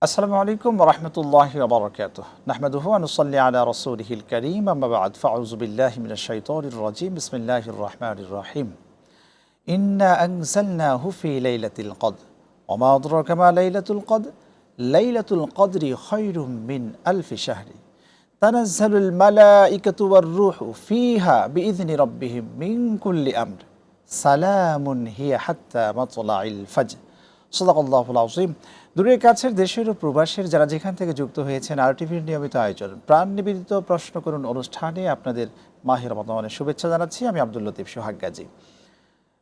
আসসালামু আলাইকুম ওয়া রাহমাতুল্লাহি ওয়া বারাকাতুহু নাহমাদুহু ওয়া নুসাল্লি আলা রাসূলিহিল কারীম আম্মা বা'দ ফাআউযু বিল্লাহি মিনাশ শাইতানির রাজীম বিসমিল্লাহির রাহমানির রাহিম ইন্না আনজালনাহু ফি লাইলাতিল কদর ওয়া মা আদরাকা মা লাইলাতুল কদর লাইলাতুল কদরি খায়রুম মিন আলফি শাহরি তানাজ্জালুল মালাঈকাতু ওয়ার রূহু ফিহা বিইذনি রাব্বিহিম মিন কুল্লি আমর সালামুন হিয়া হাত্তা মাতলাইল ফাজর সাদাকাল্লাহুল আযীম। দূরের কাছের দেশের ও প্রবাসের যারা যেখান থেকে যুক্ত হয়েছেন RTVর নিয়মিত আয়োজন প্রাণ নিবেদিত প্রশ্ন করুন অনুষ্ঠানে আপনাদের মাহে রমাদানের শুভেচ্ছা জানাচ্ছি। আমি আব্দুল লতিফ সোহাগ গাজী।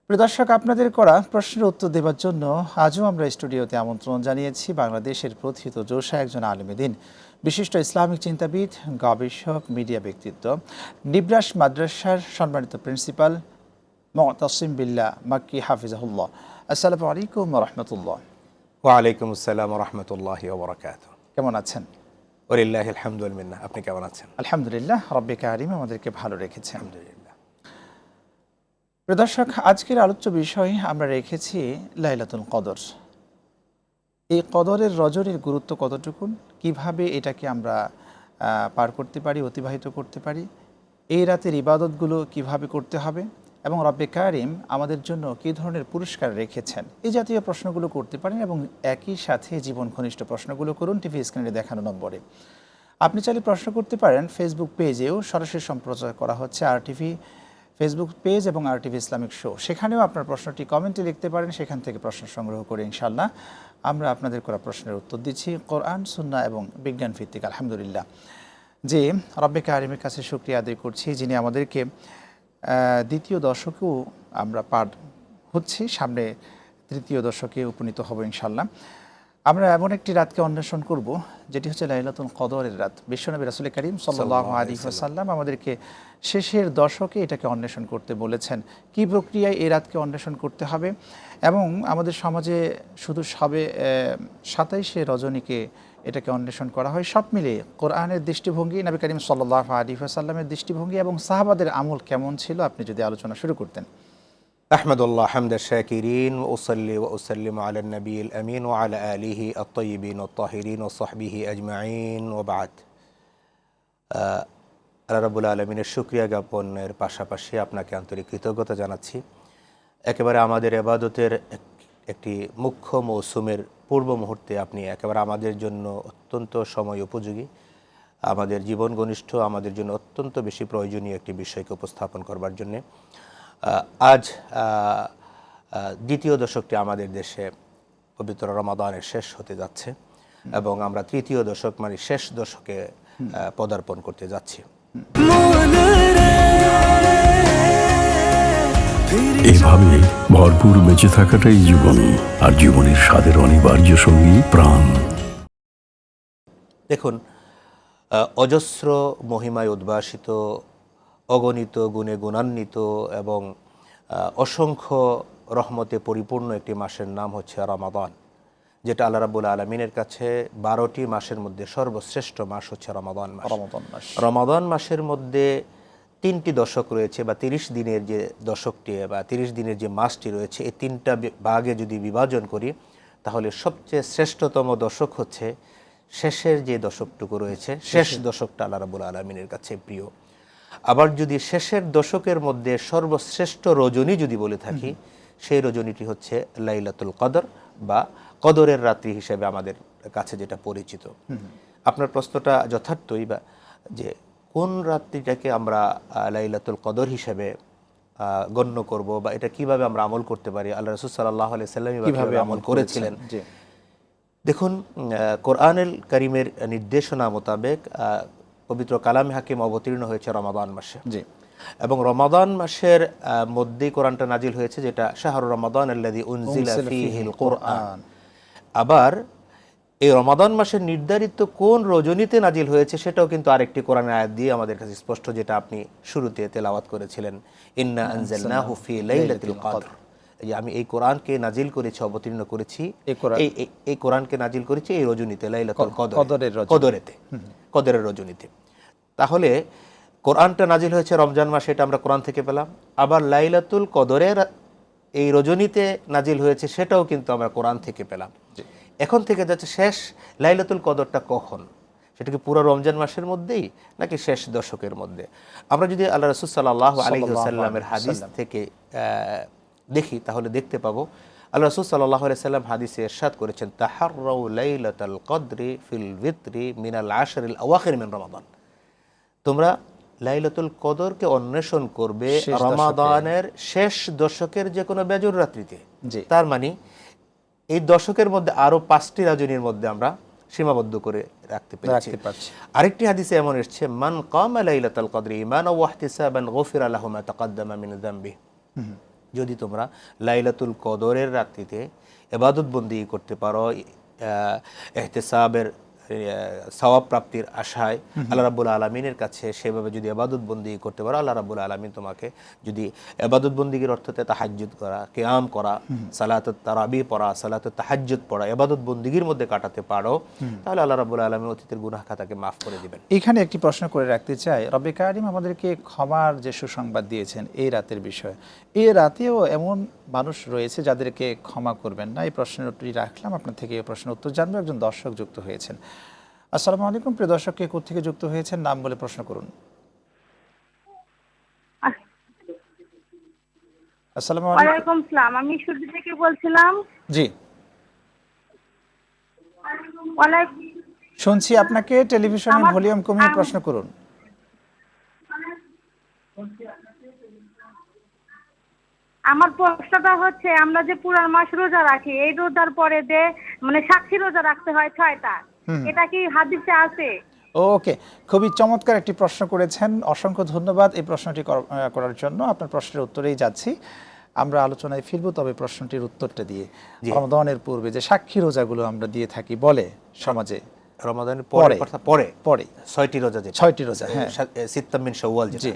প্রিয় দর্শক, আপনাদের করা প্রশ্নের উত্তর দেওয়ার জন্য আজও আমরা স্টুডিওতে আমন্ত্রণ জানিয়েছি বাংলাদেশের প্রথিত যোশা একজন আলেমে দ্বীন, বিশিষ্ট ইসলামিক চিন্তাবিদ, গবেষক, মিডিয়া ব্যক্তিত্ব, নিব্রাস মাদ্রাসার সম্মানিত প্রিন্সিপাল মুতাসিম বিল্লাহ মাক্কি হাফিজাহুল্লাহ। আসসালামু আলাইকুম ওয়া রাহমাতুল্লাহ। ওয়ালাইকুম আসসালাম ওয়া রাহমাতুল্লাহি ওয়া বারাকাতুহু। কেমন আছেন? ওয়ালিল্লাহিল হামদু ওয়াল মিন্নাহ। আপনি কেমন আছেন? আলহামদুলিল্লাহ, রব্বে কারিম আমাদেরকে ভালো রেখেছেন। আলহামদুলিল্লাহ। প্রিয় দর্শক, আজকের আলোচ্য বিষয় আমরা রেখেছি লাইলাতুল কদর। এই কদরের রজনীর গুরুত্ব কতটুকু, কিভাবে এটাকে আমরা পার করতে পারি, অতিবাহিত করতে পারি, এই রাতের ইবাদতগুলো কিভাবে করতে হবে এবং রব্বে কারিম আমাদের জন্য কী ধরনের পুরস্কার রেখেছেন, এই জাতীয় প্রশ্নগুলো করতে পারেন এবং একই সাথে জীবন ঘনিষ্ঠ প্রশ্নগুলো করুন টিভি স্ক্রিনে দেখানো নম্বরে। আপনি চাইলে প্রশ্ন করতে পারেন ফেসবুক পেজেও সরাসরি সম্প্রচার করা হচ্ছে RTV ফেসবুক পেজ এবং RTV ইসলামিক শো, সেখানেও আপনার প্রশ্নটি কমেন্টে লিখতে পারেন, সেখান থেকে প্রশ্ন সংগ্রহ করে ইনশাআল্লাহ আমরা আপনাদের করা প্রশ্নের উত্তর দিচ্ছি কোরআন, সুন্নাহ এবং বিজ্ঞান ভিত্তিক। আলহামদুলিল্লাহ, যে রব্বে কারিমের কাছে শুকরিয়া আদায় করছি যিনি আমাদেরকে দ্বিতীয় দশকেও আমরা পার হচ্ছি, সামনে তৃতীয় দশকে উপনীত হব ইনশাআল্লাহ। আমরা এমন একটি রাতকে অন্বেষণ করব যেটি হচ্ছে লাইলাতুল কদরের রাত। বিশ্বনবী রাসূল করিম সাল্লাল্লাহু আলাইহি ওয়াসাল্লাম আমাদেরকে শেষের দশকে এটাকে অন্বেষণ করতে বলেছেন। কী প্রক্রিয়ায় এই রাতকে অন্বেষণ করতে হবে এবং আমাদের সমাজে শুধু সবে 27শে রজনীকে এটাকে অন্বেষণ করা হয়, সব মিলে কোরআনের দৃষ্টিভঙ্গি, নবী করিম সাল্লাল্লাহু আলাইহি ওয়াসাল্লামের দৃষ্টিভঙ্গি এবং সাহাবাদের আমল কেমন ছিল, আপনি যদি আলোচনা শুরু করতেন। আহমাদুল্লাহ হামদাশ শাকিরিন ওয়া উসাল্লি ওয়া উসাল্লিমু আলা নবিয়িল আমিন ওয়া আলা আলিহি আত-তাইয়িবিন আত-তাহিরিন ওয়া সাহবিহি আজমাইন ওয়া বা'দ। আল্লাহ রাব্বুল আলামিনের শুকরিয়া জ্ঞাপনের পাশাপাশি আপনাকে আন্তরিক কৃতজ্ঞতা জানাচ্ছি। একেবারে আমাদের ইবাদতের একটি মুখ্য মৌসুমের পূর্ব মুহূর্তে আপনি একেবারে আমাদের জন্য অত্যন্ত সময় উপযোগী, আমাদের জীবন ঘনিষ্ঠ, আমাদের জন্য অত্যন্ত বেশি প্রয়োজনীয় একটি বিষয়কে উপস্থাপন করবার জন্যে আজ দ্বিতীয় দশকটি আমাদের দেশে পবিত্র রমাদানের শেষ হতে যাচ্ছে এবং আমরা তৃতীয় দশক মানে শেষ দশকে পদার্পণ করতে যাচ্ছি। এইভাবে ভরপুর বেঁচে থাকাটাই জীবন, আর জীবনের স্বাদের অনিবার্য সঙ্গী প্রাণ। দেখুন, অজস্র মহিমায় উদ্ভাসিত, অগণিত গুণে গুণান্বিত এবং অসংখ্য রহমতে পরিপূর্ণ একটি মাসের নাম হচ্ছে রমাদান, যেটা আল্লাহ রাব্বুল আলামিনের কাছে 12টি মাসের মধ্যে সর্বশ্রেষ্ঠ মাস হচ্ছে রমাদান মাস। রমাদান মাসের মধ্যে 3টি দশক রয়েছে বা 30 দিনের যে দশকটি বা 30 দিনের যে মাসটি রয়েছে, এই 3টা ভাগে যদি বিভাজন করি তাহলে সবচেয়ে শ্রেষ্ঠতম দশক হচ্ছে শেষের যে দশকটুকু রয়েছে, শেষ দশকটা আল্লাহ রাব্বুল আলামিনের কাছে প্রিয়। আবার যদি শেষের দশকের মধ্যে সর্বশ্রেষ্ঠ রজনী যদি বলে থাকি, সেই রজনীটি হচ্ছে লাইলাতুল কদর বা কদরের রাত্রি হিসেবে আমাদের কাছে যেটা পরিচিত। আপনার প্রশ্নটা যথার্থই, বা যে কোন রাত্রিটাকে আমরা লাইলাতুল কদর হিসেবে গণ্য করব বা এটা কিভাবে আমরা আমল করতে পারি, আল্লাহ রাসূল সাল্লাল্লাহু আলাইহি সাল্লাম কিভাবে আমল করেছিলেন। দেখুন, কোরআনুল কারীমের নির্দেশনা মোতাবেক পবিত্র কালামে হাকিম অবতীর্ণ হয়েছে রমাদান মাসে, এবং রমাদান মাসের মধ্যেই কোরআনটা নাজিল হয়েছে, যেটা শাহরু রমাদান আল্লাযী উনজিলা ফীহিল কুরআন। আবার এই রমাদান মাসের নির্ধারিত কোন রজনীতে নাজিল হয়েছে সেটাও কিন্তু আরেকটি কোরআনের আয়াত দিয়ে আমাদের কাছে স্পষ্ট, যেটা আপনি শুরুতে তেলাওয়াত করেছিলেন, ইন্না আনজালনাহু ফী লাইলাতিল কদর। যে আমি এই কোরআনকে নাজিল করেছি, অবতীর্ণ করেছি, এই কোরআনকে নাজিল করেছি এই রজনীতে, লাইলাতুল কদরের রজনীতে। তাহলে কোরআনটা নাজিল হয়েছে রমজান মাসে, এটা আমরা কোরআন থেকে পেলাম। আবার লাইলাতুল কদরের এই রজনীতে নাজিল হয়েছে, সেটাও কিন্তু আমরা কোরআন থেকে পেলাম। এখন থেকে যাচ্ছে শেষ লাইলাতুল কদরটা কখন, সেটা কি পুরো রমজান মাসের মধ্যেই নাকি শেষ দশকের মধ্যে? আমরা যদি আল্লাহ রাসূল সাল্লাল্লাহু আলাইহি ওয়াসাল্লামের হাদিস থেকে দেখি তাহলে দেখতে পাবো আল্লাহ রাসূল সাল্লাল্লাহু আলাইহি ওয়াসাল্লাম হাদিসে ইরশাদ করেছেন, তাহাররাউ লাইলাতাল কদরি ফিল ভিতরি মিনাল আশরিল আওয়াখির মিন রমাদান। তোমরা লাইলাতুল কদরকে অন্বেষণ করবে শেষ দশকে। রমাদানের শেষ দশকের যে কোনো বেজর রাত্রিতে। জি। তার মানে এই দশকের মধ্যে আরো 5টি রজনীর মধ্যে আমরা সীমাবদ্ধ করে রাখতে পেরেছি। আরেকটি হাদিসে এমন এসেছে, মান কামা লাইলাতুল কদরি ঈমানাও ওয়া ইহতিসাবান গুফিরা লাহু মা তাকাদ্দামা মিন যামবি। যদি তোমরা লাইলাতুল কদরের রাত্রিতে ইবাদত বন্দেগী করতে পারো ইহতিসাবের সওয়াব প্রাপ্তির আশায় আল্লাহ রাব্বুল আলামিনের কাছে সেভাবে যদি ইবাদত বন্দেগী করতে পারো, আল্লাহ রাব্বুল আলামিন তোমাকে যদি ইবাদত বন্দেগীর অর্থে তাহাজ্জুদ করা, কিয়াম করা, সালাতুত তারাবি পড়া, সালাতুত তাহাজ্জুদ পড়া, ইবাদত বন্দেগীর মধ্যে কাটাতে পারো, তাহলে আল্লাহ রাব্বুল আলামিন অতীতের গুনাহ খাতাকে মাফ করে দিবেন। এখানে একটি প্রশ্ন করে রাখতে চাই, রব্বে কারিম আমাদেরকে ক্ষমার যে সুসংবাদ দিয়েছেন এই রাতের বিষয়ে, এই রাতেও এমন মানুষ রয়েছে যাদেরকে ক্ষমা করবেন না। এই প্রশ্নের উত্তরই রাখলাম, আপনার থেকে এই প্রশ্নের উত্তর জানবো। একজন দর্শক যুক্ত হয়েছেন। আসসালামু আলাইকুম, প্রিয় দর্শক, কে কোত্থেকে যুক্ত হয়েছেন নাম বলে প্রশ্ন করুন। আসসালামু আলাইকুম। ওয়ালাইকুম আসসালাম, আমি সুরভি থেকে বলছিলাম। জি, ওয়ালাইকুম। শুনছি আপনাকে। টেলিভিশনের ভলিউম কমিয়ে প্রশ্ন করুন। আমার প্রশ্নটা হচ্ছে, আমরা যে পুরান মাস রোজা রাখি, এই রোজার পরে যে মানে সাক্ষী রোজা রাখতে হয় 6টা, এটা কি হাদিসে আছে? ওকে, খুবই চমৎকার একটি প্রশ্ন করেছেন, অসংখ্য ধন্যবাদ এই প্রশ্নটি করার জন্য। আপনার প্রশ্নের উত্তরেই যাচ্ছি, আমরা আলোচনায় ফিরব, তবে প্রশ্নটির উত্তরটা দিয়ে। রমাদানের পূর্বে যে সাক্ষী রোজাগুলো আমরা দিয়ে থাকি বলে সমাজে, রমাদানের পরে অর্থাৎ পরে 6টি রোজা, যে 6টি রোজা, হ্যাঁ, সিত্তাম মিন শাওয়াল, জি।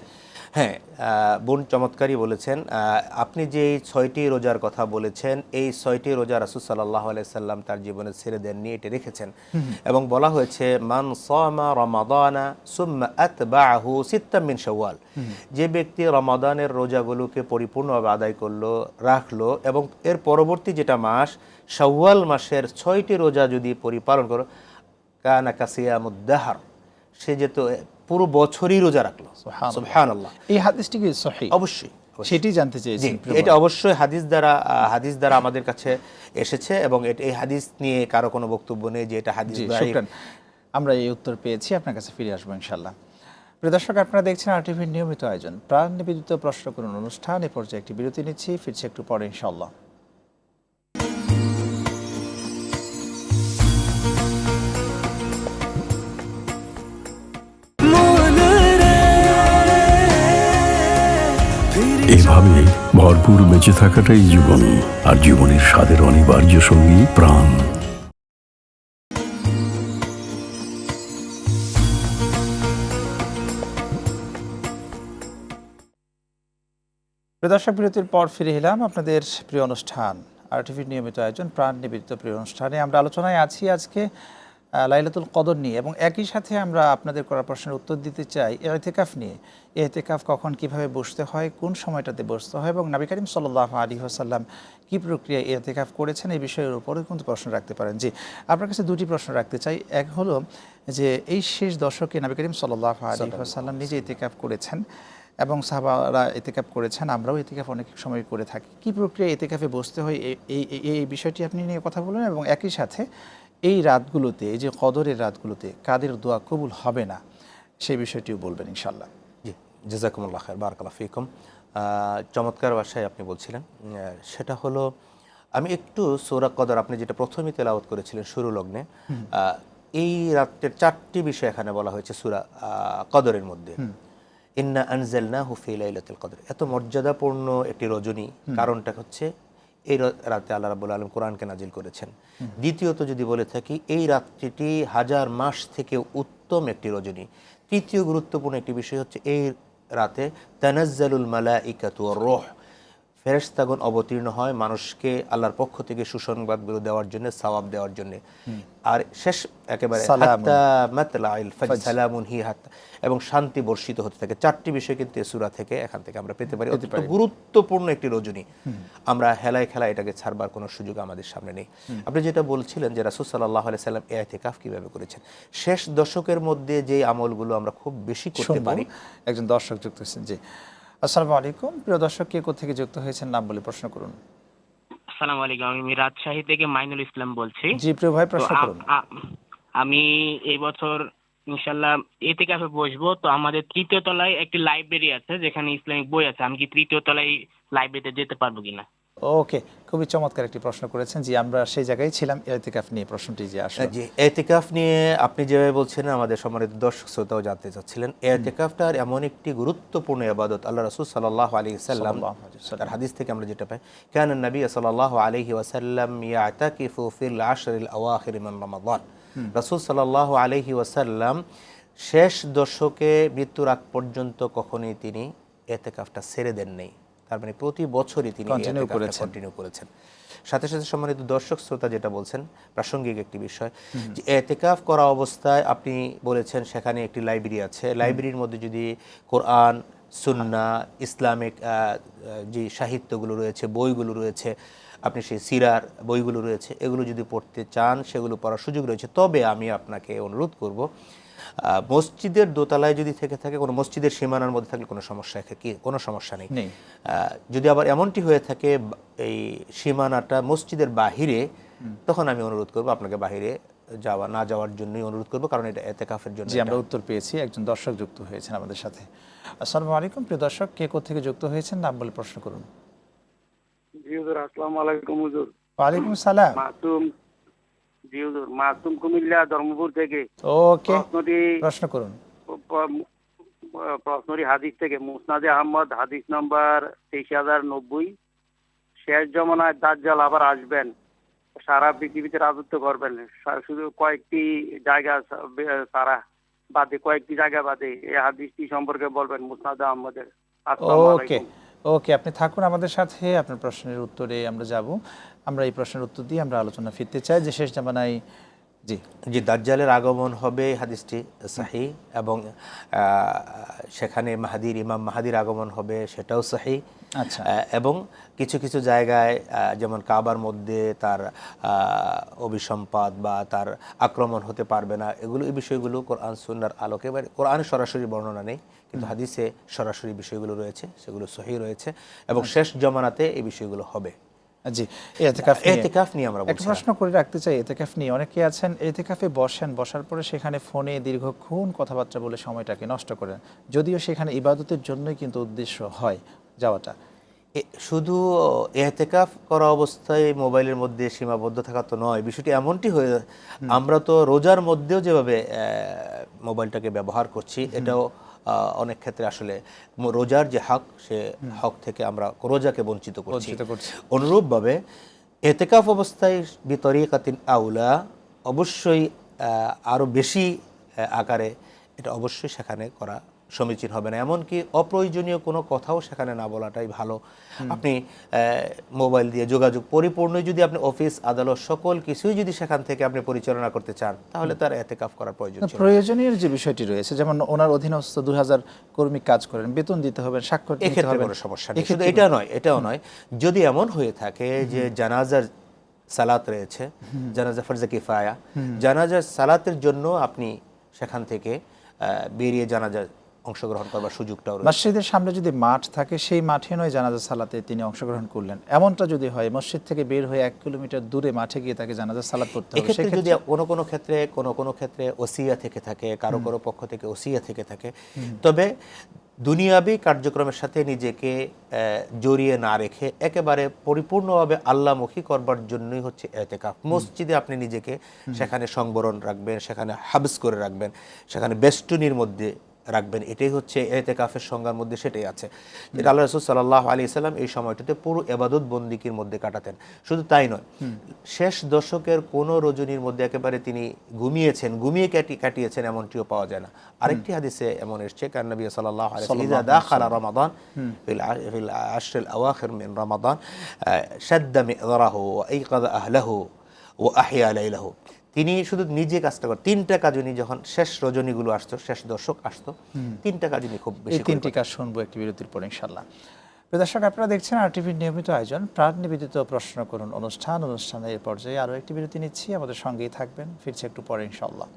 হ্যাঁ, বোন চমৎকারই বলেছেন। আপনি যে এই 6টি রোজার কথা বলেছেন, এই 6টি রোজা রাসূল সাল্লাল্লাহু আলাইহি সাল্লাম তার জীবনে ছেড়ে দেননি, এটা রেখেছেন। এবং বলা হয়েছে, মান সামা রমাদানা সুম্মা আতবাআহু সিত্তাম মিন শাওয়াল। যে ব্যক্তি রমাদানের রোজাগুলোকে পরিপূর্ণভাবে আদায় করলো, রাখলো, এবং এর পরবর্তী যেটা মাস শাওয়াল মাসের 6টি রোজা যদি পরিপালন করো, কানা কাসিয়ামুদ দাহর, সে যেত পুরো বছরই রোজা রাখলো। সুবহানাল্লাহ। এই হাদিসটি কি সহিহ? অবশ্যই, সেটি জানতে চেয়েছি। এটা অবশ্যই হাদিস দ্বারা আমাদের কাছে এসেছে, এবং এই হাদিস নিয়ে কারো কোনো বক্তব্য নেই যে এটা হাদিস দায়ীফ। আমরা এই উত্তর পেয়েছি, আপনার কাছে ফিরে আসবো ইনশাআল্লাহ। প্রিয় দর্শক, আপনারা দেখছেন আরটিভির নিয়মিত আয়োজন প্রাণ নিবেদিত প্রশ্ন করুন অনুষ্ঠান। এ পর্যায়ে একটি বিরতি নিচ্ছি, ফিরছি একটু পরে ইনশাআল্লাহ। এভাবে ভরপুর বেঁচে থাকাটাই জীবন, আর জীবনের স্বাদের অনিবার্য সঙ্গী প্রাণ। প্রিয় দর্শক, বিরতির পর ফিরে এলাম আপনাদের প্রিয় অনুষ্ঠান আরটিভির নিয়মিত আয়োজন প্রাণ নিবেদিত প্রিয় অনুষ্ঠানে। আমরা আলোচনায় আছি আজকে লাইলাতুল কদর নিয়ে, এবং একই সাথে আমরা আপনাদের করা প্রশ্নের উত্তর দিতে চাই ইতিকাফ নিয়ে। ইতিকাফ কখন, কিভাবে বসতে হয়, কোন সময়টাতে বসতে হয়, এবং নবী করিম সাল্লাল্লাহু আলাইহি ওয়াসাল্লাম কী প্রক্রিয়ায় ইতিকাফ করেছেন, এই বিষয়ের উপরে কিন্তু প্রশ্ন রাখতে পারেন। জি, আপনার কাছে দুটি প্রশ্ন রাখতে চাই। এক হলো যে এই শেষ দশকে নবী করিম সাল্লাল্লাহু আলাইহি ওয়াসাল্লাম নিজে ইতিকাফ করেছেন এবং সাহাবারা ইতিকাফ করেছেন, আমরাও ইতিকাফ অনেক সময় করে থাকি। কী প্রক্রিয়ায় ইতিকাফে বসতে হয় এই বিষয়টি আপনি নিয়ে কথা বলুন, এবং একই সাথে এই রাতগুলোতে, এই যে কদরের রাতগুলোতে কাদের দোয়া কবুল হবে না সেই বিষয়টিও বলবেন ইনশাআল্লাহ। জি, জাযাকুমুল্লাহ খায়র, বারাকাল্লাহু ফীকুম। চমৎকার ভাষায় আপনি বলছিলেন। সেটা হলো, আমি একটু সূরা কদর, আপনি যেটা প্রথমেই তেলাওয়াত করেছিলেন শুরু লগ্নে, এই রাতের 4টি বিষয় এখানে বলা হয়েছে সূরা কদরের মধ্যে। ইন্না আনজালনাহু ফি লাইলাতুল কদর, এত মর্যাদাপূর্ণ একটি রজনী। কারণটা হচ্ছে এই রাতে আল্লাহ রাব্বুল আলামিন কোরআনকে নাজিল করেছেন। দ্বিতীয়ত যদি বলে থাকি, এই রাত্রিটি 1000 মাস থেকে উত্তম একটি রজনী। তৃতীয় গুরুত্বপূর্ণ একটি বিষয় হচ্ছে, এই রাতে তানাজ্জালুল মালাইকাতু ওয়ার রূহ, ফেরেশতাগণ অবতীর্ণ হয় মানুষকে আল্লাহর পক্ষ থেকে সুসংবাদগুলো দেওয়ার জন্য, সওয়াব দেওয়ার জন্য। আর শেষ একেবারে সালামুন। হাত্তা মাতলাইল ফাজর, সালামুন হি হাত্তা, এবং শান্তি বর্ষিত হতে থাকে। 4টি বিষয় কিন্তু এই সূরা থেকে এখান থেকে আমরা পেতে পারি। অত্যন্ত গুরুত্বপূর্ণ একটি রজনী, আমরা হেলায় খেলায় এটাকে ছাড়বার কোনো সুযোগ আমাদের সামনে নেই। আপনি যেটা বলছিলেন যে রাসূল সাল্লাল্লাহু আলাইহি সাল্লাম ইতিকাফ কিভাবে করেছেন, শেষ দশকের মধ্যে যে আমলগুলো আমরা খুব বেশি করতে শুনবো। পারি। একজন দর্শক যুক্ত হয়েছেন। জি, আসসালামু আলাইকুম। প্রিয় দর্শক, কে কোথা থেকে যুক্ত হয়েছেন নাম বলে প্রশ্ন করুন। আসসালামু আলাইকুম, আমি রাজশাহী থেকে মাইনুল ইসলাম বলছি। জি প্রিয় ভাই, তো প্রশ্ন করুন। আমি এই বছর ইনশাল্লাহ এতেকাফে বসবো। তো আমাদের 3য় তলায় একটি লাইব্রেরি আছে যেখানে ইসলামিক বই আছে। আমি কি 3য় তলায় লাইব্রেরিতে যেতে পারবো কিনা? ওকে, খুবই চমৎকার একটি প্রশ্ন করেছেন। জি, আমরা সেই জায়গায় ছিলাম ইতিকাফ নিয়ে প্রশ্নটি যে আসলে। জি, ইতিকাফ নিয়ে আপনি যেভাবে বলছেন আমাদের সম্মানিত দর্শক শ্রোতাও জানতে চাচ্ছিলেন। ইতিকাফটার এমন একটি গুরুত্বপূর্ণ ইবাদত, আল্লাহ রাসূল সাল্লাল্লাহু আলাইহি ওয়াসাল্লাম তার হাদিস থেকে আমরা যেটা পাই, কানা নবী সাল্লাল্লাহু আলাইহি ওয়াসাল্লাম ইয়াতাকিফু ফিল আশরিল আওয়াখির মিন রমাদান। রাসূল সাল্লাল্লাহু আলাইহি ওয়াসাল্লাম শেষ দশকে মৃত্যুর আগ পর্যন্ত কখনোই তিনি ইতিকাফটা ছেড়ে দেন নাই। তার মানে প্রতি বছরই তিনি কন্টিনিউ করেছেন। সাথে সাথে সম্মানিত দর্শক শ্রোতা যেটা বলছেন প্রাসঙ্গিক একটি বিষয়, যে ইতিকাফ করা অবস্থায় আপনি বলেছেন সেখানে একটি লাইব্রেরি আছে, লাইব্রেরির মধ্যে যদি কোরআন, সুন্নাহ, ইসলামিক যে সাহিত্যগুলো রয়েছে, বইগুলো রয়েছে, আপনি সেই সিরার বইগুলো রয়েছে, এগুলো যদি পড়তে চান, সেগুলো পড়ার সুযোগ রয়েছে, তবে আমি আপনাকে অনুরোধ করব মসজিদের দোতলায় যদি থেকে থাকে, কোনো মসজিদের সীমানার মধ্যে থাকলে কোনো সমস্যা নেই। যদি আবার এমনটি হয়ে থাকে এই সীমানাটা মসজিদের বাহিরে, তখন আমি অনুরোধ করব আপনাকে বাহিরে না যাওয়ার জন্যই অনুরোধ করব, কারণ এটা ইতিকাফের জন্য। জি, আমরা উত্তর পেয়েছি। একজন দর্শক যুক্ত হয়েছেন আমাদের সাথে। আসসালামু আলাইকুম। প্রিয় দর্শক, কে কোথা থেকে যুক্ত হয়েছেন নাম বলে প্রশ্ন করুন। জি হুজুর, আসসালামু আলাইকুম হুজুর। ওয়ালাইকুম সালাম। জি হুজুর, মাসুম কুমিল্লা ধর্মপুর থেকে। ওকে, প্রশ্ন করুন। প্রশ্নটি হাদিস থেকে, মুসনাদে আহমদ হাদিস নাম্বার 23090। শেষ জমানায় দাজ্জাল আবার আসবেন, সারা পৃথিবীতে রাজত্ব করবেন, শুধু কয়েকটি জায়গা সারা বাদে, কয়েকটি জায়গা বাদে। এই হাদিসটি সম্পর্কে বলবেন মুসনাদে আহমদের। আসসালামু ওকে, আলাইকুম। ওকে, আপনি থাকুন আমাদের সাথে। আপনার প্রশ্নের উত্তরে আমরা যাব। আমরা এই প্রশ্নের উত্তর দিয়ে আমরা আলোচনা ফিরতে চাই যে শেষ জামানায় জি দাজ্জালের আগমন হবে, হাদিসটি সহিহ, এবং সেখানে ইমাম মাহাদির আগমন হবে, সেটাও সহিহ। আচ্ছা। এবং কিছু কিছু জায়গায় যেমন কাবার মধ্যে তার অভিসম্পাদ বা তার আক্রমণ হতে পারবে না, এই বিষয়গুলো কোরআন সুন্নাহর আলোকে, কোরআনে সরাসরি বর্ণনা নেই কিন্তু হাদিসে সরাসরি বিষয়গুলো রয়েছে, সেগুলো সহিহ রয়েছে, এবং শেষ জমানাতে এই বিষয়গুলো হবে। জি, ইতিকাফ নিয়ে আমরা একটা প্রশ্ন করে রাখতে চাই। ইতিকাফ নিয়ে অনেকে আছেন ইতিকাফে বসার পরে সেখানে ফোনে দীর্ঘক্ষণ কথাবার্তা বলে সময়টাকে নষ্ট করেন, যদিও সেখানে ইবাদতের জন্যই কিন্তু উদ্দেশ্য হয় যাওয়াটা। শুধু ইতিকাফ করা অবস্থায় মোবাইলের মধ্যে সীমাবদ্ধ থাকা তো নয়, বিষয়টি এমনটি হয়ে, আমরা তো রোজার মধ্যেও যেভাবে মোবাইলটাকে ব্যবহার করছি, এটাও অনেক ক্ষেত্রে আসলে রোজার যে হক, সে হক থেকে আমরা রোজাকে বঞ্চিত করছি। অনুরূপভাবে ইতিকাফ অবস্থায় বিতরিকাতিন আউলা, অবশ্যই আরও বেশি আকারে এটা অবশ্যই সেখানে করা সমীচীন হবে না। এমনকি অপ্রয়োজনীয় কোনো কথাও সেখানে না বলাটাই ভালো। আপনি মোবাইল দিয়ে যোগাযোগ পরিপূর্ণ, যদি আপনি অফিস আদালত সকল কিছুই যদি সেখান থেকে আপনি পরিচালনা করতে চান, তাহলে তার ইতিকাফ করার প্রয়োজন ছিল। প্রয়োজনীয় যে বিষয়টি রয়েছে, যেমন ওনার অধীনস্থ 2000 কর্মী কাজ করেন, বেতন দিতে হবে, স্বাক্ষর দিতে হবে, এক্ষেত্রে কোনো সমস্যা নেই। শুধু এটাও নয়, যদি এমন হয়ে থাকে যে জানাজার সালাত রয়েছে, জানাজা ফরজে কিফায়া, জানাজার সালাতের জন্য আপনি সেখান থেকে বেরিয়ে জানাজা অংশগ্রহণ করবার সুযোগটাও রয়েছে। মসজিদের সামনে যদি মাঠ থাকে, সেই মাঠে নয় জানাজা সালাতে তিনি অংশগ্রহণ করলেন, এমনটা যদি হয়, মসজিদ থেকে বের হয়ে 1 কিলোমিটার দূরে মাঠে গিয়ে তাকে জানাজা সালাত করতে হবে। এক্ষেত্রে যদি কোনো ক্ষেত্রে ওসিয়া থেকে থাকে, কারো পক্ষ থেকে ওসিয়া থেকে থাকে, তবে দুনিয়াবী কার্যক্রমের সাথে নিজেকে জড়িয়ে না রেখে একেবারে পরিপূর্ণভাবে আল্লাহমুখী করবার জন্যই হচ্ছে ইতিকাফ। মসজিদে আপনি নিজেকে সেখানে সংবরণ রাখবেন, সেখানে হাবস করে রাখবেন, সেখানে বেষ্টনীর মধ্যে রাখবেন, এটাই হচ্ছে ইতিকাফের সংজ্ঞার মধ্যে সেটাই আছে। যেটা আল্লাহ রাসূল সাল্লাল্লাহু আলাইহি সাল্লাম এই সময়টাতে পুরো ইবাদত বন্দিগির মধ্যে কাটাতেন। শুধু তাই নয়, শেষ দশকের কোন রজনীর মধ্যে একেবারে তিনি ঘুমিয়েছেন, ঘুমিয়ে কাটিয়েছেন এমনটিও পাওয়া যায় না। আরেকটি হাদিসে এমন এসেছে, কান নবী সাল্লাল্লাহু আলাইহি ওয়াসাল্লাম ইযা দাখালা রমাদান ফিল আশরিল আওয়াখির মিন রমাদান শাদ্দা মিযরাহু ওয়া আইকাযা আহলাহু ওয়া আহইয়া লাইলাহু। তিনি শুধু নিজে কাজটা করেন, 3টা কাজ উনি যখন শেষ রজনীগুলো আসতো, শেষ দশক আসতো, 3টা কাজ উনি খুব বেশি এই 3টি কাজ শুনবো একটি বিরতির পর ইনশাআল্লাহ। প্রিয় দর্শক, আপনারা দেখছেন আরটিভির নিয়মিত আয়োজন প্রাণ নিবেদিত প্রশ্ন করুন অনুষ্ঠানের পর্যায়ে আরও একটি বিরতি নিচ্ছি। আমাদের সঙ্গেই থাকবেন, ফিরছে একটু পরে ইনশাআল্লাহ।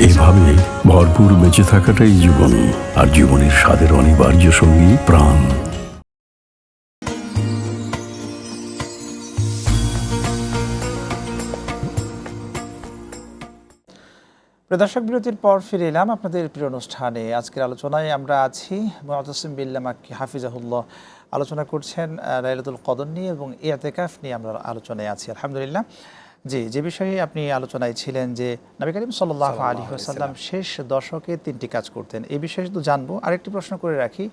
এভাবে ভরপুর বেঁচে থাকাটাই জীবন, আর জীবনের স্বাদের অনিবার্য সঙ্গী প্রাণ। দর্শক, বিরতির পর ফিরে এলাম আপনাদের প্রিয় অনুষ্ঠানে। আজকের আলোচনায় আমরা আছি মুতাসিম বিল্লাহ মাক্কি হাফিজাহুল্লাহ আলোচনা করছেন লাইলাতুল কদর নিয়ে এবং ইতিকাফ নিয়ে আমরা আলোচনায় আছি আলহামদুলিল্লাহ। জি, যে বিষয়ে আপনি আলোচনায় ছিলেন যে নবী করিম সাল্লাল্লাহু আলাইহি ওয়াসাল্লাম শেষ দশকে 3টি কাজ করতেন, এই বিষয়ে তো জানবো। আরেকটি প্রশ্ন করে রাখি,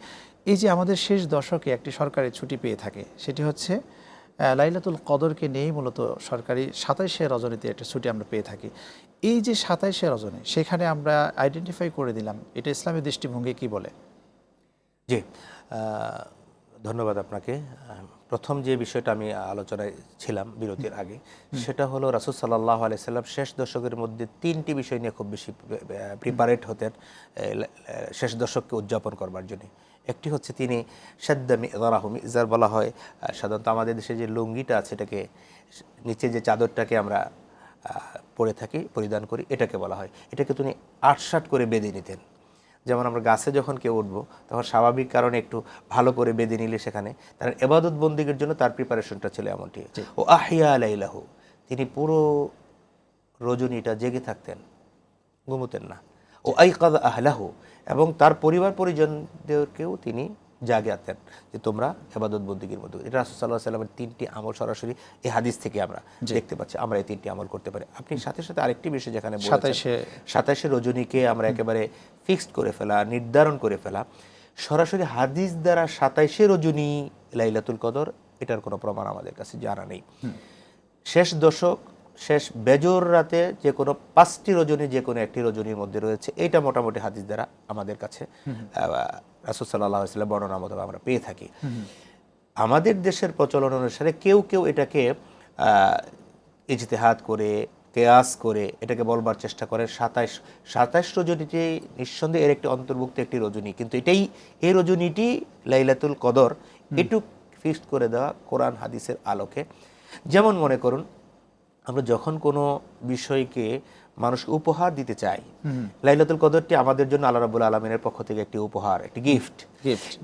এই যে আমাদের শেষ দশকে একটি সরকারি ছুটি পেয়ে থাকে, সেটি হচ্ছে লাইলাতুল কদরকে নিয়েই মূলত সরকারি 27শে রজনীতে একটা ছুটি আমরা পেয়ে থাকি। এই যে 27শে রজনী, সেখানে আমরা আইডেন্টিফাই করে দিলাম, এটা ইসলামের দৃষ্টিভঙ্গি কি বলে? জি, ধন্যবাদ আপনাকে। প্রথম যে বিষয়টা আমি আলোচনায় ছিলাম বিরতির আগে, সেটা হলো রাসূল সাল্লাল্লাহু আলাইহি সাল্লাম শেষ দশকের মধ্যে 3টি বিষয় নিয়ে খুব বেশি প্রিপারেট হতেন শেষ দশককে উদযাপন করবার জন্য। একটি হচ্ছে তিনি শাদ্দা মিযরাহু, মিযর বলা হয় সাধারণত আমাদের দেশে যে লুঙ্গিটা আছে, এটাকে নিচে যে চাদরটাকে আমরা পরে থাকি, পরিধান করি, এটাকে বলা হয়। এটাকে তিনি 8-8 করে বেঁধে নিতেন। যেমন আমরা গাছে যখন কেউ উঠবো, তখন স্বাভাবিক কারণে একটু ভালো করে বেঁধে নিলে সেখানে তার ইবাদত বন্দিগির জন্য তার প্রিপারেশনটা ছিল এমনটি। ও আহিয়া লাইলাহু, তিনি পুরো রজনীটা জেগে থাকতেন, ঘুমোতেন না। ও আইকাযা আহলাহু, এবং তার পরিবার পরিজনদেরকেও তিনি জাগাতেন যে তোমরা ইবাদত বন্দিগির মধ্যে। এটা রাসূল সাল্লাল্লাহু আলাইহি ওয়াসাল্লামের 3টি আমল সরাসরি এই হাদিস থেকে আমরা দেখতে পাচ্ছি। আমরা এই 3টি আমল করতে পারি। আপনি সাথে সাথে আরেকটি বিষয় যেখানে বলেছেন 27শে রজনীকে আমরা একেবারে ফিক্সড করে ফেলা, নির্ধারণ করে ফেলা, সরাসরি হাদিস দ্বারা 27শে রজনী লাইলাতুল কদর, এটার কোনো প্রমাণ আমাদের কাছে জানা নেই। শেষ দশক, শেষ বেজর রাতে যে কোনো 5টি রজনী যে কোনো একটি রজনীর মধ্যে রয়েছে, এইটা মোটামুটি হাদিস দ্বারা আমাদের কাছে রাসূল সাল্লাল্লাহু আলাইহি ওয়াসাল্লাম বর্ণনা মতো আমরা পেয়ে থাকি। আমাদের দেশের প্রচলন অনুসারে কেউ কেউ এটাকে ইজতিহাদ করে, কেয়াস করে এটাকে বলবার চেষ্টা করে 27 রজনীটি নিঃসন্দেহে এর একটি অন্তর্ভুক্ত একটি রজনী, কিন্তু এই রজনীটি লাইলাতুল কদর, এটুক ফিক্সড করে দেওয়া কোরআন হাদিসের আলোকে। যেমন মনে করুন, আমরা যখন কোনো বিষয়কে মানুষকে উপহার দিতে চাই, লাইলাতুল কদরটি আমাদের জন্য আল্লাহ রাব্বুল আলামিনের পক্ষ থেকে একটি উপহার, একটি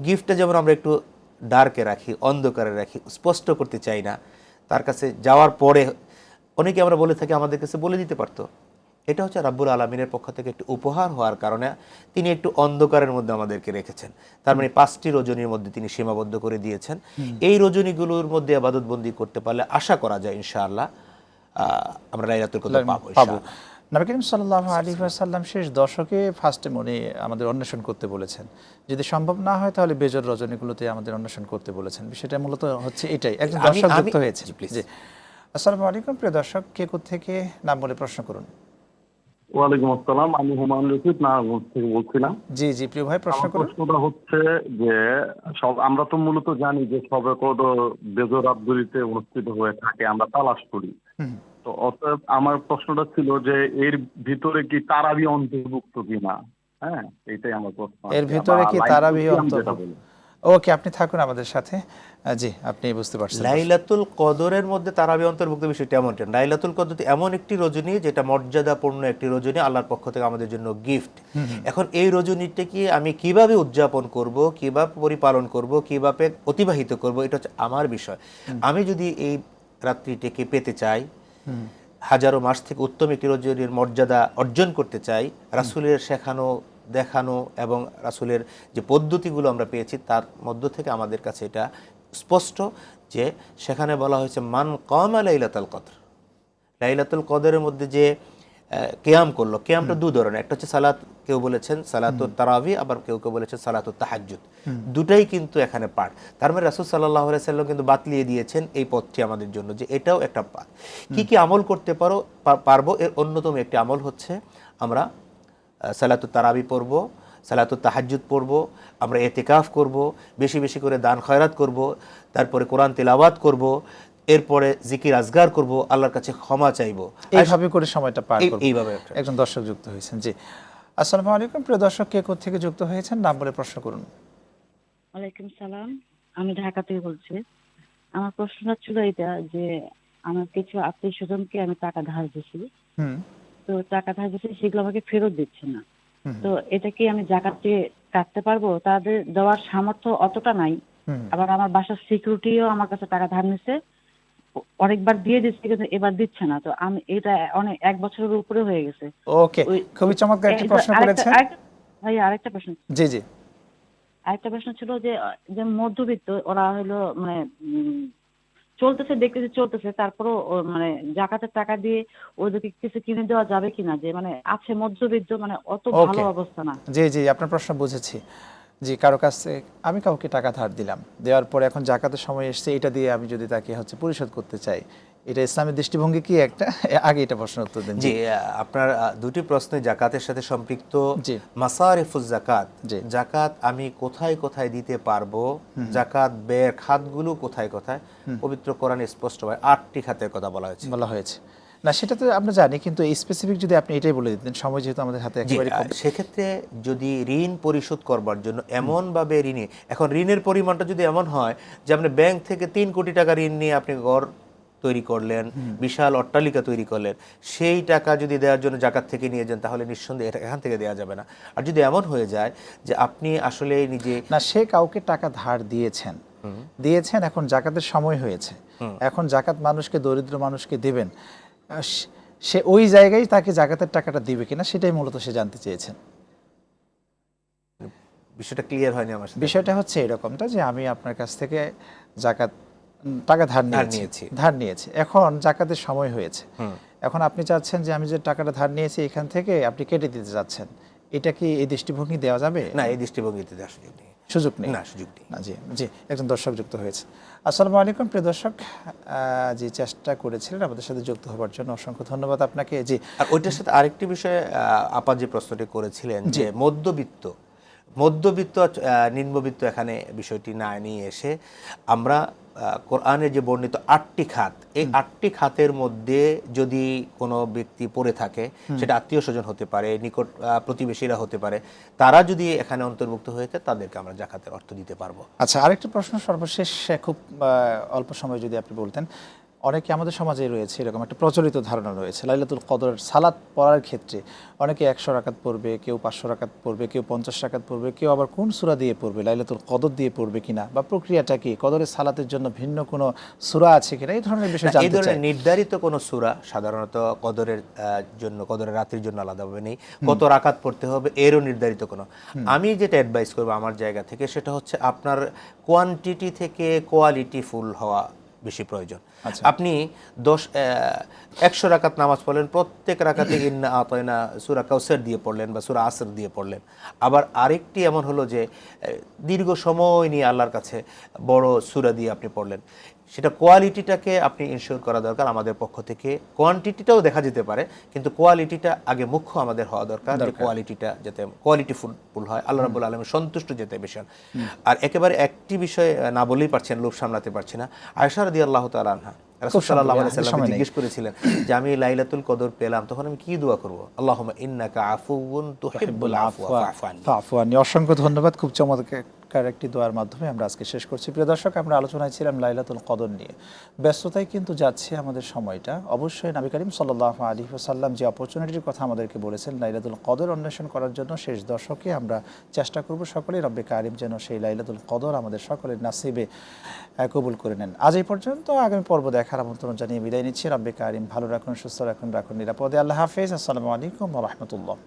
গিফটটা যেমন আমরা একটু ডার্কে রাখি, অন্ধকারে রাখি, স্পষ্ট করতে চাই না, তার কাছে যাওয়ার পরে অনেকে আমরা বলে থাকি আমাদের কাছে বলে দিতে পারতো, এটা হচ্ছে রাব্বুল আলামিনের পক্ষ থেকে একটি উপহার হওয়ার কারণে তিনি একটু অন্ধকারের মধ্যে আমাদেরকে রেখেছেন। তার মানে 5টি রজনীর মধ্যে তিনি সীমাবদ্ধ করে দিয়েছেন। এই রজনীগুলোর মধ্যে ইবাদত বন্দি করতে পারলে আশা করা যায় ইনশাআল্লাহ আমরা লাইলাতুল কদর পাবো। নবী করিম সাল্লাল্লাহু আলাইহি ওয়াসাল্লাম শেষ দশকে ফার্স্টে মনে আমাদের অন্বেষণ করতে বলেছেন। যদি সম্ভব না হয় তাহলে বেজর রজনীগুলোতে আমাদের অন্বেষণ করতে বলেছেন। বিষয়টা মূলত হচ্ছে এটাই। একজন দর্শক যুক্ত হয়েছে। জি, আসসালামু আলাইকুম প্রিয় দর্শক, কে থেকে নাম বলে প্রশ্ন করুন। ওয়ালাইকুম আসসালাম, আমি হুমায়ুন রশিদ নারায়ণগঞ্জ থেকে বলছিলাম। জি প্রিয় ভাই, প্রশ্ন করুন। প্রশ্নটা হচ্ছে যে আমরা তো মূলত জানি যে শবে কদর বেজর রাতগুলিতে অনুষ্ঠিত হয়ে থাকে, আমরা তালাশ করি। তো অতএব আমার প্রশ্নটা ছিল যে এর ভিতরে কি তারাবি অন্তর্ভুক্ত কিনা? হ্যাঁ, এইটাই আমার প্রশ্ন। এর ভিতরে কি তারাবি অন্তর্ভুক্ত? ওকে, আপনি থাকুন আমাদের সাথে। জি, আপনি বুঝতে পারছেন। লাইলাতুল কদরের মধ্যে তারাবি অন্তর্ভুক্ত বিষয়টি এমনটা। লাইলাতুল কদর এমন একটি রজনী যেটা মর্যাদাপূর্ণ একটি রজনী, আল্লাহর পক্ষ থেকে আমাদের জন্য গিফট। এখন এই রজনীটাকে আমি কিভাবে উদযাপন করব, কিভাবে পরিপালন করব, কিভাবে অতিবাহিত করব, এটা হচ্ছে আমার বিষয়। আমি যদি এই রাত্রিটিকে পেতে চাই, হাজারো মাস থেকে উত্তম একটি রজনীর মর্যাদা অর্জন করতে চাই, রাসূলের শেখানো দেখানো এবং রাসূলের যে পদ্ধতিগুলো আমরা পেয়েছি তার মধ্য থেকে আমাদের কাছে এটা স্পষ্ট যে সেখানে বলা হয়েছে মান কামা লাইলাতুল কদর। লাইলাতুল কদরের মধ্যে যে কিয়াম করলো, কিয়ামটা দু ধরনের, একটা হচ্ছে সালাত, কেউ বলেছেন সালাতুত তারাবি, আবার কেউ কেউ বলেছেন সালাতুত তাহাজ্জুদ, দুটাই কিন্তু এখানে পাঠ। তার মানে রাসূল সাল্লাল্লাহু আলাইহি সাল্লাম কিন্তু বাতলিয়ে দিয়েছেন এই পথটি আমাদের জন্য যে এটাও একটা পাঠ। কি কি আমল করতে পারবো, এর অন্যতম একটি আমল হচ্ছে আমরা সালাতুত তারাবি পড়ব, সালাতুত তাহাজ্জুদ পড়ব, আমরা ইতিকাফ করব, বেশি বেশি করে দান খয়রাত করব, তারপরে কোরআন তিলাওয়াত করব, এরপরে জিকির আজগার করব, আল্লাহর কাছে ক্ষমা চাইবো, এইভাবে করে সময়টা পার করব। এইভাবে একজন দর্শক যুক্ত হয়েছেন। জি, আসসালামু আলাইকুম। প্রিয় দর্শক, কে কোথা থেকে যুক্ত হয়েছেন নাম বলে প্রশ্ন করুন। ওয়ালাইকুম সালাম, আমি ঢাকা থেকে বলছি। আমার প্রশ্নটা ছিল এটা যে আমার কিছু আত্মীয় স্বজনকে আমি টাকা ধার দিয়েছি, হুম তো টাকা ধার দিয়েছি সেগুলো আমাকে ফেরত দিচ্ছে না। তো এটা কি আমি জাকাত দিয়ে কাটতে পারবো? তাদের দেওয়ার সামর্থ্য অতটা নাই। আবার আমার বাসার সিকিউরিটিও আমার কাছে টাকা ধার নিচ্ছে, অনেকবার দিয়ে দিচ্ছে কিন্তু এবার দিচ্ছে না। তো আমি এটা অনেক 1 বছরের উপরে হয়ে গেছে। ওকে, খুবই চমৎকার একটি প্রশ্ন করেছেন। ভাই আরেকটা প্রশ্ন, জি জি, আরেকটা প্রশ্ন ছিল যে যে মধ্যবিত্ত ওরা হলো মানে চলতেছে, দেখতেছে চলতেছে, তারপরও মানে জাকাতের টাকা দিয়ে ওদেরকে কিছু কিনে দেওয়া যাবে কিনা, যে মানে আছে মধ্যবিত্ত, মানে অত ভালো অবস্থা না। জি জি, আপনার প্রশ্ন বুঝেছি। জি, কারো কাছে আমি কাউকে টাকা ধার দিলাম, দেওয়ার পরে এখন জাকাতের সময় এসেছে, এটা দিয়ে আমি যদি তাকে পরিশোধ করতে চাই, এটা ইসলামের দৃষ্টিভঙ্গি কি একটা? আগে এটা প্রশ্ন উত্তর দেন। জি, আপনার দুটি প্রশ্নে জাকাতের সাথে সম্পৃক্ত। জি, মাসারিফুজ জাকাত, জি, জাকাত আমি কোথায় কোথায় দিতে পারবো, জাকাত ব্যয়ের খাতগুলো কোথায় কোথায়, পবিত্র কোরআনে স্পষ্টভাবে 8টি খাতের কথা বলা হয়েছে। না সেটা তো আমরা জানি, কিন্তু এই স্পেসিফিক যদি আপনি এটাই বলে দিতেন, সময় যেহেতু আমাদের হাতে একেবারে কম। সেক্ষেত্রে যদি ঋণ পরিশোধ করবার জন্য এমনভাবে এখন ঋণের পরিমাণটা যদি এমন হয় যে আপনি ব্যাংক থেকে 3 কোটি টাকা ঋণ নিয়ে আপনি ঘর তৈরি করলেন, বিশাল অট্টালিকা তৈরি করলেন, সেই টাকা যদি দেওয়ার জন্য জাকাত থেকে নিয়ে যান তাহলে নিঃসন্দেহে এটা এখান থেকে দেওয়া যাবে না। আর যদি এমন হয়ে যায় যে আপনি আসলে নিজে না, সে কাউকে টাকা ধার দিয়েছেন, এখন জাকাতের সময় হয়েছে, এখন জাকাত মানুষকে, দরিদ্র মানুষকে দেবেন, সে ওই জায়গায় তাকে জাকাতের টাকাটা দিবে কিনা সেটাই মূলত সে জানতে চেয়েছেন। বিষয়টা ক্লিয়ার হয়নি আমার সাথে। বিষয়টা হচ্ছে এরকমটা যে আমি আপনার কাছ থেকে জাকাত টাকা ধার নিয়েছি, এখন জাকাতের সময় হয়েছে, এখন আপনি চাচ্ছেন যে আমি যে টাকাটা ধার নিয়েছি এখান থেকে আপনি কেটে দিতে যাচ্ছেন, এটা কি এই দৃষ্টিভঙ্গি দেওয়া যাবে? না, এই দৃষ্টিভঙ্গিতে দেওয়ার সুযোগ নেই। না, জি জি, একজন দর্শক যুক্ত হয়েছে। আসসালামু আলাইকুম। প্রিয় দর্শক, জি, চেষ্টা করেছিলেন আমাদের সাথে যুক্ত হবার জন্য, অসংখ্য ধন্যবাদ আপনাকে। জি, আর ওইটার সাথে আরেকটি বিষয়ে আপা যে প্রশ্নটি করেছিলেন যে মধ্যবিত্ত নিম্নবিত্ত, এখানে বিষয়টি না নিয়ে এসে আমরা কোরআনের যে বর্ণিত 8টি খাত, এই 8টি খাতের মধ্যে যদি কোনো ব্যক্তি পড়ে থাকে, সেটা আত্মীয় স্বজন হতে পারে, নিকট প্রতিবেশীরা হতে পারে, তারা যদি এখানে অন্তর্ভুক্ত হয়ে থাকে তাদেরকে আমরা জাকাতের অর্থ দিতে পারবো। আচ্ছা, আরেকটি প্রশ্ন সর্বশেষ, খুব অল্প সময় যদি আপনি বলতেন। অনেকে আমাদের সমাজে রয়েছে এরকম একটা প্রচলিত ধারণা রয়েছে, লাইলাতুল কদরের সালাত পড়ার ক্ষেত্রে অনেকে 100 রাকাত পড়বে, কেউ 500 রাকাত পড়বে, কেউ 50 রাকাত পড়বে, কেউ আবার কোন সূরা দিয়ে পড়বে, লাইলাতুল কদর দিয়ে পড়বে কিনা, বা প্রক্রিয়াটা কি, কদরের সালাতের জন্য ভিন্ন কোনো সূরা আছে কিনা, এই ধরনের বিষয় জানতে চাই। এই ধরনের নির্ধারিত কোনো সূরা সাধারণত কদরের রাত্রির জন্য আলাদাভাবে নেই। কত রাকাত পড়তে হবে এরও নির্ধারিত কোনো। আমি যেটা অ্যাডভাইস করবো আমার জায়গা থেকে, সেটা হচ্ছে আপনার কোয়ান্টিটি থেকে কোয়ালিটি ফুল হওয়া বেশি প্রয়োজন। আপনি 100 রাকাত নামাজ পড়লেন, প্রত্যেক রাকাতে ইন্না আতাইনা সূরা কাউসার দিয়ে পড়লেন বা সূরা আসর দিয়ে পড়লেন। আবার আরেকটি এমন হলো যে দীর্ঘ সময় নিয়ে আল্লাহর কাছে বড় সূরা দিয়ে আপনি পড়লেন, সেটা কোয়ালিটিটাকে আপনি ইনশিওর করা দরকার আমাদের পক্ষ থেকে। কোয়ান্টিটিটাও দেখা যেতে পারে, কিন্তু কোয়ালিটিটা আগে মুখ্য আমাদের হওয়া দরকার, যে কোয়ালিটিটা যাতে কোয়ালিটিফুল হয়, আল্লাহ রাব্বুল আলামিন সন্তুষ্ট যেতে বেশি। আর একেবারে একটি বিষয় না বলেই পারছেন, লোভ সামলাতে পারছি না। আয়েশা রাদিয়াল্লাহু তাআলা আনহা রাসূল সাল্লাল্লাহু আলাইহি ওয়াসাল্লাম জিজ্ঞেস করেছিলেন যে আমি লাইলাতুল কদর পেলাম, তখন আমি কি দোয়া করব? আল্লাহুম্মা ইন্নাকা আফুউন তুহিব্বুল আফওয়া ফাআফু আননি। অসংখ্য ধন্যবাদ। খুব চমৎকার একটি দোয়ার মাধ্যমে আমরা আজকে শেষ করছি। প্রিয় দর্শক, আমরা আলোচনায় ছিলাম লাইলাতুল কদর নিয়ে। ব্যস্ততায় কিন্তু যাচ্ছে আমাদের সময়টা। অবশ্যই নবী করিম সাল্লাল্লাহু আলাইহি ওয়াসাল্লাম যে অপরচুনিটির কথা আমাদেরকে বলেছেন লাইলাতুল কদর অন্বেষণ করার জন্য, শেষ দশকে আমরা চেষ্টা করব সকলেই রব্বে কারিম যেন সেই লাইলাতুল কদর আমাদের সকলের নাসিবে কবুল করে নেন। আজ এই পর্যন্ত, আগামী পর্ব দেখার আমন্ত্রণ জানিয়ে বিদায় নিচ্ছি। রব্বে কারিম ভালো রাখুন, সুস্থ রাখুন, নিরাপদে। আল্লাহ হাফেজ। আসসালামু আলাইকুম ওয়া রাহমাতুল্লাহ।